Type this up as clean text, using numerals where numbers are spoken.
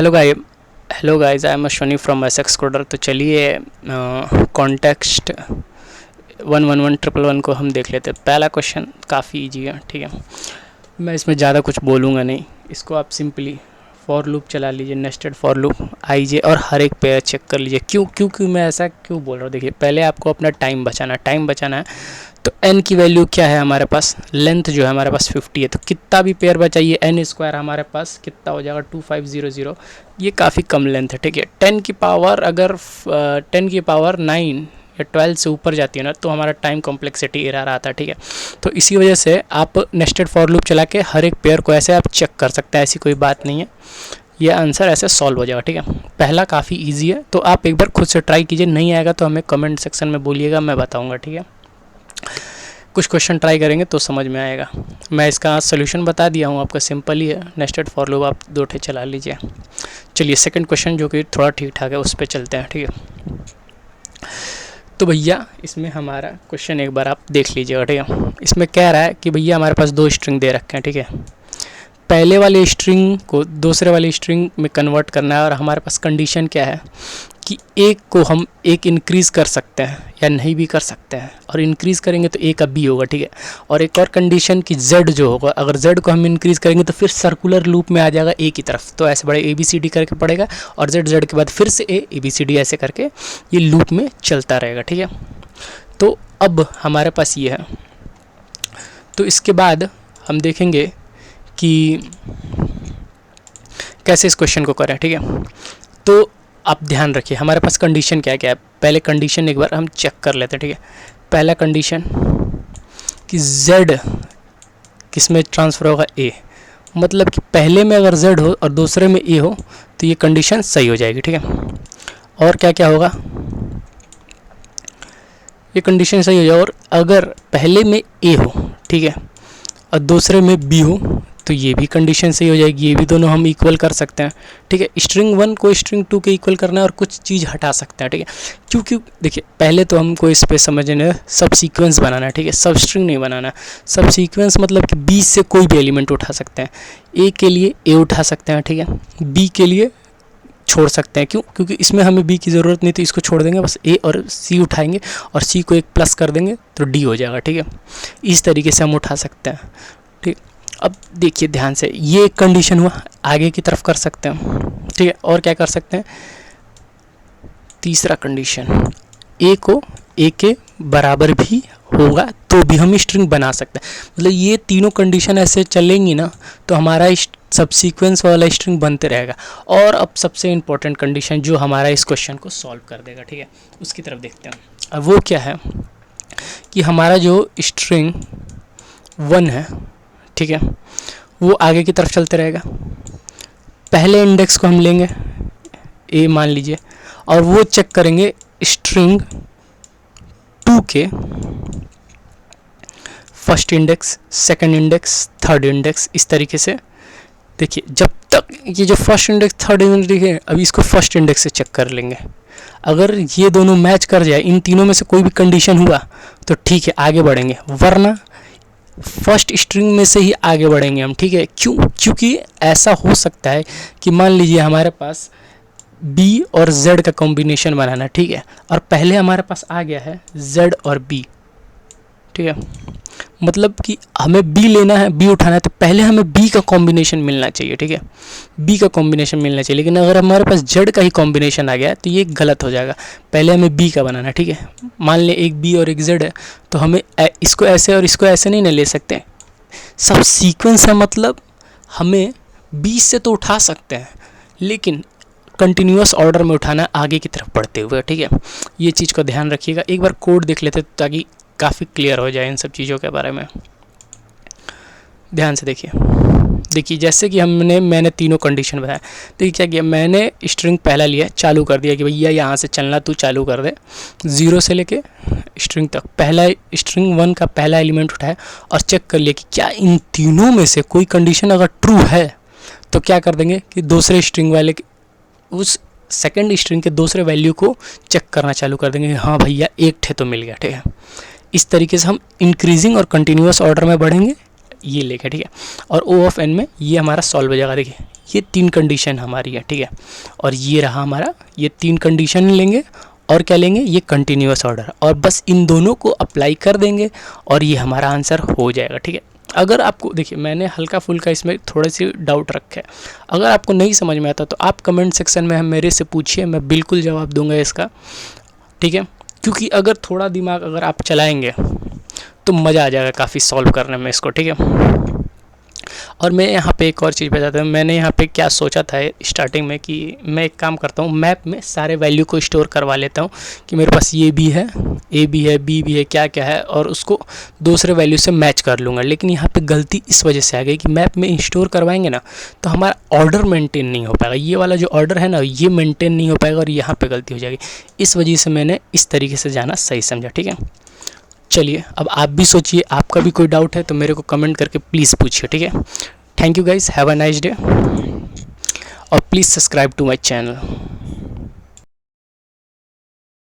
Hello guys, I am Ashwani from SX coder. तो चलिए context 11111 को हम देख लेते हैं। पहला क्वेश्चन काफ़ी इजी है, ठीक है। मैं इसमें ज़्यादा कुछ बोलूँगा नहीं। इसको आप सिंपली फॉर लूप चला लीजिए, नेस्टेड फॉर लूप आइए और हर एक पेयर चेक कर लीजिए। क्यों मैं ऐसा क्यों बोल रहा हूँ, देखिए पहले आपको अपना टाइम बचाना है। तो n की वैल्यू क्या है हमारे पास, लेंथ जो है हमारे पास 50 है। तो कितना भी पेयर बचाइए n स्क्वायर हमारे पास कितना हो जाएगा 2500। ये काफ़ी कम लेंथ है, ठीक है। 10 की पावर अगर 10 की पावर 9 या 12 से ऊपर जाती है ना, तो हमारा टाइम कॉम्प्लेक्सिटी एरर आता है, ठीक है। तो इसी वजह से आप नेस्टेड फॉर लूप चला के हर एक पेयर को ऐसे आप चेक कर सकते हैं, ऐसी कोई बात नहीं है। ये आंसर ऐसे सॉल्व हो जाएगा, ठीक है। पहला काफ़ी ईजी है, तो आप एक बार खुद से ट्राई कीजिए। नहीं आएगा तो हमें कमेंट सेक्शन में बोलिएगा, मैं बताऊँगा, ठीक है। कुछ क्वेश्चन ट्राई करेंगे तो समझ में आएगा। मैं इसका सोल्यूशन बता दिया हूँ आपका, सिंपल ही है। नेस्टेड फॉर लूप आप 2 ठे चला लीजिए। चलिए सेकंड क्वेश्चन जो कि थोड़ा ठीक ठाक है उस पर चलते हैं, ठीक है। तो भैया इसमें हमारा क्वेश्चन एक बार आप देख लीजिएगा, ठीक है। इसमें कह रहा है कि भैया हमारे पास 2 स्ट्रिंग दे रखे हैं, ठीक है। पहले वाले स्ट्रिंग को दूसरे वाले स्ट्रिंग में कन्वर्ट करना है, और हमारे पास कंडीशन क्या है कि एक को हम एक इंक्रीज़ कर सकते हैं या नहीं भी कर सकते हैं, और इंक्रीज़ करेंगे तो ए का बी होगा, ठीक है। और एक और कंडीशन कि जेड जो होगा, अगर जेड को हम इंक्रीज़ करेंगे तो फिर सर्कुलर लूप में आ जाएगा ए की तरफ। तो ऐसे बड़े ए बी सी डी करके पड़ेगा, और जेड के बाद फिर से ए बी सी डी ऐसे करके ये लूप में चलता रहेगा, ठीक है। तो अब हमारे पास ये है। तो इसके बाद हम देखेंगे कि कैसे इस क्वेश्चन को करें, ठीक है। तो आप ध्यान रखिए हमारे पास कंडीशन क्या क्या है। पहले कंडीशन एक बार हम चेक कर लेते हैं, ठीक है। पहला कंडीशन कि z किस में ट्रांसफ़र होगा, a। मतलब कि पहले में अगर z हो और दूसरे में a हो तो ये कंडीशन सही हो जाएगी, ठीक है। और क्या क्या होगा, ये कंडीशन सही हो जाए। और अगर पहले में a हो, ठीक है, और दूसरे में b हो तो ये भी कंडीशन सही हो जाएगी। ये भी दोनों हम इक्वल कर सकते हैं, ठीक है। स्ट्रिंग 1 को स्ट्रिंग 2 के इक्वल करना है और कुछ चीज़ हटा सकते हैं, ठीक है। क्योंकि देखिए पहले तो हमको इस पे समझना है, सब सीक्वेंस बनाना है, ठीक है। सब स्ट्रिंग नहीं बनाना। सब सीक्वेंस मतलब कि बी से कोई भी एलिमेंट उठा सकते हैं। ए के लिए ए उठा सकते हैं, ठीक है। बी के लिए छोड़ सकते हैं। क्योंकि इसमें हमें बी की ज़रूरत नहीं, तो इसको छोड़ देंगे, बस ए और सी उठाएंगे और सी को एक प्लस कर देंगे तो डी हो जाएगा, ठीक है। इस तरीके से हम उठा सकते हैं, ठीक। अब देखिए ध्यान से, ये एक कंडीशन हुआ, आगे की तरफ कर सकते हैं, ठीक है। और क्या कर सकते हैं, तीसरा कंडीशन ए को ए के बराबर भी होगा तो भी हम स्ट्रिंग बना सकते हैं। मतलब ये तीनों कंडीशन ऐसे चलेंगी ना तो हमारा सब सीक्वेंस वाला स्ट्रिंग बनते रहेगा। और अब सबसे इम्पोर्टेंट कंडीशन जो हमारा इस क्वेश्चन को सॉल्व कर देगा, ठीक है, उसकी तरफ देखते हैं। अब वो क्या है कि हमारा जो स्ट्रिंग 1 है, ठीक है, वो आगे की तरफ चलते रहेगा। पहले इंडेक्स को हम लेंगे ए मान लीजिए, और वो चेक करेंगे स्ट्रिंग 2 के first index, second index, third index, इस तरीके से। देखिए जब तक ये जो फर्स्ट इंडेक्स थर्ड इंडेक्स है, अभी इसको फर्स्ट इंडेक्स से चेक कर लेंगे। अगर ये दोनों मैच कर जाए, इन तीनों में से कोई भी कंडीशन हुआ तो ठीक है आगे बढ़ेंगे, वरना फर्स्ट स्ट्रिंग में से ही आगे बढ़ेंगे हम, ठीक है। क्योंकि ऐसा हो सकता है कि मान लीजिए हमारे पास b और z का कॉम्बिनेशन बनाना, ठीक है, और पहले हमारे पास आ गया है z और b, ठीक है। मतलब कि हमें b लेना है, b उठाना है, तो पहले हमें b का कॉम्बिनेशन मिलना चाहिए, ठीक है। b का कॉम्बिनेशन मिलना चाहिए। लेकिन अगर हमारे पास z का ही कॉम्बिनेशन आ गया तो ये गलत हो जाएगा। पहले हमें b का बनाना है, ठीक है। मान लें एक b और एक z है, तो हमें इसको ऐसे और इसको ऐसे नहीं ना ले सकते। सब सीक्वेंस है, मतलब हमें b से तो उठा सकते हैं, लेकिन कंटिन्यूअस ऑर्डर में उठाना आगे की तरफ बढ़ते हुए, ठीक है। ये चीज़ को ध्यान रखिएगा। एक बार कोड देख लेते ताकि काफ़ी क्लियर हो जाए इन सब चीज़ों के बारे में। ध्यान से देखिए जैसे कि मैंने तीनों कंडीशन बताया। देखिए क्या किया, मैंने स्ट्रिंग पहला लिया, चालू कर दिया कि भैया यहाँ से चलना तू चालू कर दे, 0 से लेके स्ट्रिंग तक। पहला स्ट्रिंग 1 का पहला एलिमेंट उठाया और चेक कर लिया कि क्या इन तीनों में से कोई कंडीशन अगर ट्रू है तो क्या कर देंगे कि दूसरे स्ट्रिंग वाले उस सेकंड स्ट्रिंग के दूसरे वैल्यू को चेक करना चालू कर देंगे। हाँ भैया एक ठे तो मिल गया, ठीक है। इस तरीके से हम इंक्रीजिंग और कंटिन्यूअस ऑर्डर में बढ़ेंगे, ये लेके, ठीक है। और ओ ऑफ एन में ये हमारा सॉल्व हो जाएगा। देखिए ये 3 कंडीशन हमारी है, ठीक है। और ये रहा हमारा, ये 3 कंडीशन लेंगे और क्या लेंगे, ये कंटिन्यूअस ऑर्डर, और बस इन दोनों को अप्लाई कर देंगे और ये हमारा आंसर हो जाएगा, ठीक है। अगर आपको, देखिए मैंने हल्का फुल्का इसमें थोड़े से डाउट रखे हैं, अगर आपको नहीं समझ में आता तो आप कमेंट सेक्शन में मेरे से पूछिए, मैं बिल्कुल जवाब दूंगा इसका, ठीक है। क्योंकि अगर थोड़ा दिमाग अगर आप चलाएंगे तो मज़ा आ जाएगा काफ़ी सॉल्व करने में इसको, ठीक है। और मैं यहाँ पे एक और चीज़ बताता हूँ, मैंने यहाँ पे क्या सोचा था स्टार्टिंग में कि मैं एक काम करता हूँ, मैप में सारे वैल्यू को स्टोर करवा लेता हूँ कि मेरे पास ये भी है, ए भी है, बी भी है, क्या क्या है, और उसको दूसरे वैल्यू से मैच कर लूँगा। लेकिन यहाँ पे गलती इस वजह से आ गई कि मैप में स्टोर करवाएंगे ना तो हमारा ऑर्डर मेंटेन नहीं हो पाएगा, ये वाला जो ऑर्डर है ना ये मेंटेन नहीं हो पाएगा और यहाँ पर गलती हो जाएगी। इस वजह से मैंने इस तरीके से जाना सही समझा, ठीक है। चलिए अब आप भी सोचिए, आपका भी कोई डाउट है तो मेरे को कमेंट करके प्लीज़ पूछिए, ठीक है। Thank you guys, have a nice day, और please subscribe to my channel.